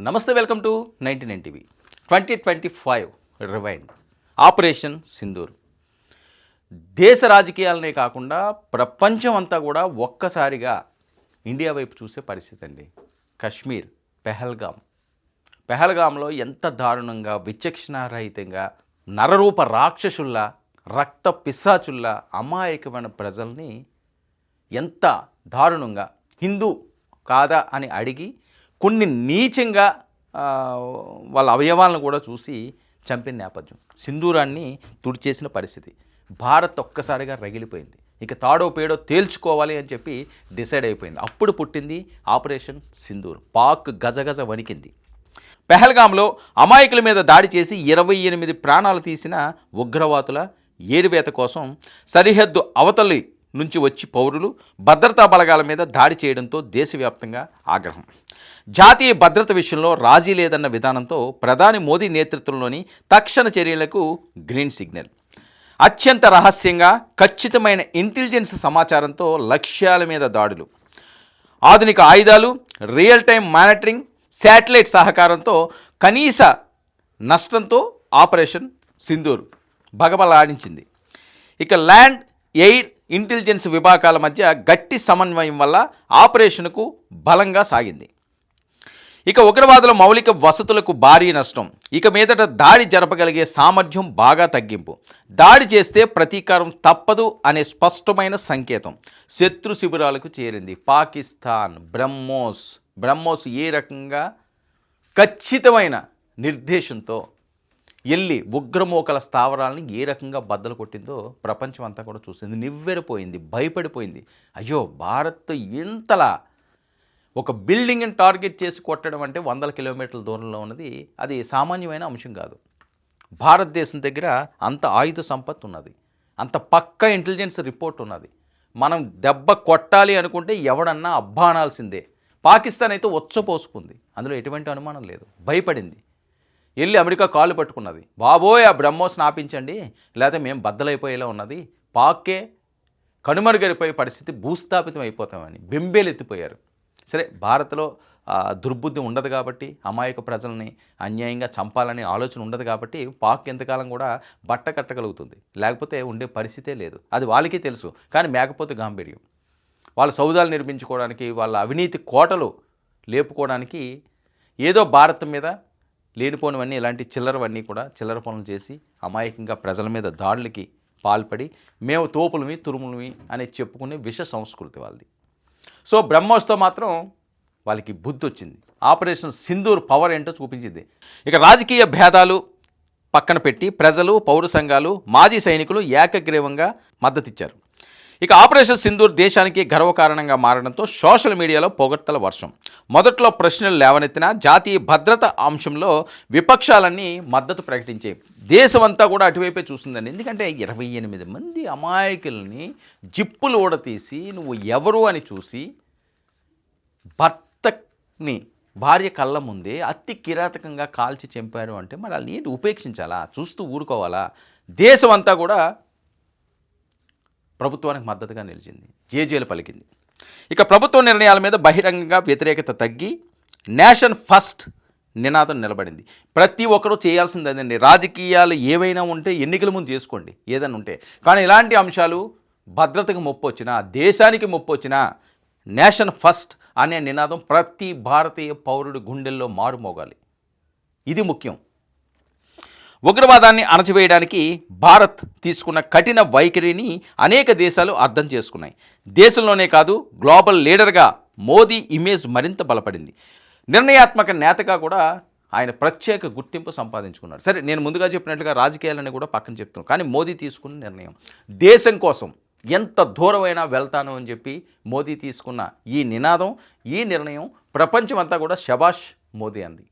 నమస్తే, welcome to 99 TV. 2025 rewind operation Sindoor దేశ రాజకీయాలనే కాకుండా ప్రపంచం అంతా కూడా ఒక్కసారిగా ఇండియా వైపు చూసే పరిస్థితి అండి. కశ్మీర్ పెహల్గాంలో ఎంత దారుణంగా, విచక్షణారహితంగా, నరరూప రాక్షసుల్లా, రక్త పిశాచుల్లా అమాయకమైన ప్రజల్ని ఎంత దారుణంగా హిందూ కాదా అని అడిగి కొన్ని నీచంగా వాళ్ళ అవయవాలను కూడా చూసి చంపిన నేపథ్యం, సింధూరాన్ని తుడిచేసిన పరిస్థితి. భారత్ ఒక్కసారిగా రగిలిపోయింది. ఇక తాడో పేడో తేల్చుకోవాలి అని చెప్పి డిసైడ్ అయిపోయింది. అప్పుడు పుట్టింది ఆపరేషన్ సింధూర్. పాక్ గజగజ వణికింది. పెహల్గాంలో అమాయకుల మీద దాడి చేసి 28 ప్రాణాలు తీసిన ఉగ్రవాదుల ఏరివేత కోసం సరిహద్దు అవతలి నుంచి వచ్చి పౌరులు భద్రతా బలగాల మీద దాడి చేయడంతో దేశవ్యాప్తంగా ఆగ్రహం. జాతీయ భద్రత విషయంలో రాజీ లేదన్న విధానంతో ప్రధాని మోదీ నేతృత్వంలోని తక్షణ చర్యలకు గ్రీన్ సిగ్నల్. అత్యంత రహస్యంగా ఖచ్చితమైన ఇంటెలిజెన్స్ సమాచారంతో లక్ష్యాల మీద దాడులు, ఆధునిక ఆయుధాలు, రియల్ టైం మానిటరింగ్, శాటిలైట్ సహకారంతో కనీస నష్టంతో ఆపరేషన్ సింధూర్ భగబలాడించింది. ఇక ల్యాండ్, ఎయిర్, ఇంటెలిజెన్స్ విభాగాల మధ్య గట్టి సమన్వయం వల్ల ఆపరేషన్కు బలంగా సాగింది. ఇక ఉగ్రవాదుల మౌలిక వసతులకు భారీ నష్టం. ఇక మీదట దాడి జరపగలిగే సామర్థ్యం బాగా తగ్గింపు. దాడి చేస్తే ప్రతీకారం తప్పదు అనే స్పష్టమైన సంకేతం శత్రు శిబిరాలకు చేరింది. పాకిస్తాన్ బ్రహ్మోస్ ఏ రకంగా ఖచ్చితమైన నిర్దేశంతో వెళ్ళి ఉగ్రమోకల స్థావరాలని ఏ రకంగా బద్దలు కొట్టిందో ప్రపంచం అంతా కూడా చూసింది. నివ్వెరపోయింది, భయపడిపోయింది. అయ్యో, భారత్ ఇంతలా ఒక బిల్డింగ్ని టార్గెట్ చేసి కొట్టడం అంటే 100 కిలోమీటర్ల దూరంలో ఉన్నది, అది సామాన్యమైన అంశం కాదు. భారతదేశం దగ్గర అంత ఆయుధ సంపత్తి ఉన్నది, అంత పక్కా ఇంటెలిజెన్స్ రిపోర్ట్ ఉన్నది. మనం దెబ్బ కొట్టాలి అనుకుంటే ఎవడన్నా అబ్బానాల్సిందే. పాకిస్తాన్ అయితే ఉచ్చపోసుకుంది, అందులో ఎటువంటి అనుమానం లేదు. భయపడింది, వెళ్ళి అమెరికా కాళ్ళు పట్టుకున్నది. బాబోయ్, ఆ బ్రహ్మోస్ని ఆపించండి, లేకపోతే మేము బద్దలైపోయేలా ఉన్నది. పాక్కే కనుమరుగైపోయే పరిస్థితి, భూస్థాపితం అయిపోతామని బెంబేలెత్తిపోయారు. సరే, భారత్లో దుర్బుద్ధి ఉండదు కాబట్టి, అమాయక ప్రజల్ని అన్యాయంగా చంపాలనే ఆలోచన ఉండదు కాబట్టి పాక్ ఎంతకాలం కూడా బట్ట కట్టగలుగుతుంది. లేకపోతే ఉండే పరిస్థితే లేదు. అది వాళ్ళకి తెలుసు. కానీ మేకపోతే గాంభీర్యం, వాళ్ళ సౌదాలు నిర్మించుకోవడానికి, వాళ్ళ అవినీతి కోటలు లేపుకోవడానికి ఏదో భారత్ మీద లేనిపోనివన్నీ, ఇలాంటి చిల్లరవన్నీ కూడా చిల్లర పనులు చేసి అమాయకంగా ప్రజల మీద దాడులకి పాల్పడి మేము తోపులమి తురుములమి అని చెప్పుకునే విష సంస్కృతి వాళ్ళది. సో బ్రహ్మోస్తో మాత్రం వాళ్ళకి బుద్ధి వచ్చింది. ఆపరేషన్ సింధూర్ పవర్ ఏంటో చూపించింది. ఇక రాజకీయ భేదాలు పక్కన పెట్టి ప్రజలు, పౌర సంఘాలు, మాజీ సైనికులు ఏకగ్రీవంగా మద్దతిచ్చారు. ఇక ఆపరేషన్ సింధూర్ దేశానికి గర్వకారణంగా మారడంతో సోషల్ మీడియాలో పొగడ్తల వర్షం. మొదట్లో ప్రశ్నలు లేవనెత్తిన జాతీయ భద్రత అంశంలో విపక్షాలన్నీ మద్దతు ప్రకటించాయి. దేశమంతా కూడా అటువైపే చూస్తుందండి. ఎందుకంటే 28 మంది అమాయకుల్ని జిప్పులు ఊడతీసి నువ్వు ఎవరు అని చూసి భార్య కళ్ళ ముందే అతి కిరాతకంగా కాల్చి చంపారు అంటే మరి వాళ్ళని ఏంటి ఉపేక్షించాలా, చూస్తూ ఊరుకోవాలా? దేశమంతా కూడా ప్రభుత్వానికి మద్దతుగా నిలిచింది, జేజేలు పలికింది. ఇక ప్రభుత్వ నిర్ణయాల మీద బహిరంగంగా వ్యతిరేకత తగ్గి నేషన్ ఫస్ట్ నినాదం నిలబడింది. ప్రతి ఒక్కరూ చేయాల్సింది అదండి. రాజకీయాలు ఏవైనా ఉంటే ఎన్నికల ముందు చేసుకోండి, ఏదైనా ఉంటే. కానీ ఇలాంటి అంశాలు భద్రతకు ముప్పు వచ్చినా, దేశానికి ముప్పు వచ్చినా నేషన్ ఫస్ట్ అనే నినాదం ప్రతి భారతీయ పౌరుడి గుండెల్లో మారుమోగాలి. ఇది ముఖ్యం. ఉగ్రవాదాన్ని అణచివేయడానికి భారత్ తీసుకున్న కఠిన వైఖరిని అనేక దేశాలు అర్థం చేసుకున్నాయి. దేశంలోనే కాదు, గ్లోబల్ లీడర్గా మోదీ ఇమేజ్ మరింత బలపడింది. నిర్ణయాత్మక నేతగా కూడా ఆయన ప్రత్యేక గుర్తింపు సంపాదించుకున్నాడు. సరే, నేను ముందుగా చెప్పినట్లుగా రాజకీయాలని కూడా పక్కన చెప్తున్నాను. కానీ మోదీ తీసుకున్న నిర్ణయం దేశం కోసం ఎంత దూరమైనా వెళ్తాను అని చెప్పి మోదీ తీసుకున్న ఈ నినాదం, ఈ నిర్ణయం ప్రపంచమంతా కూడా శబాష్ మోదీ అంది.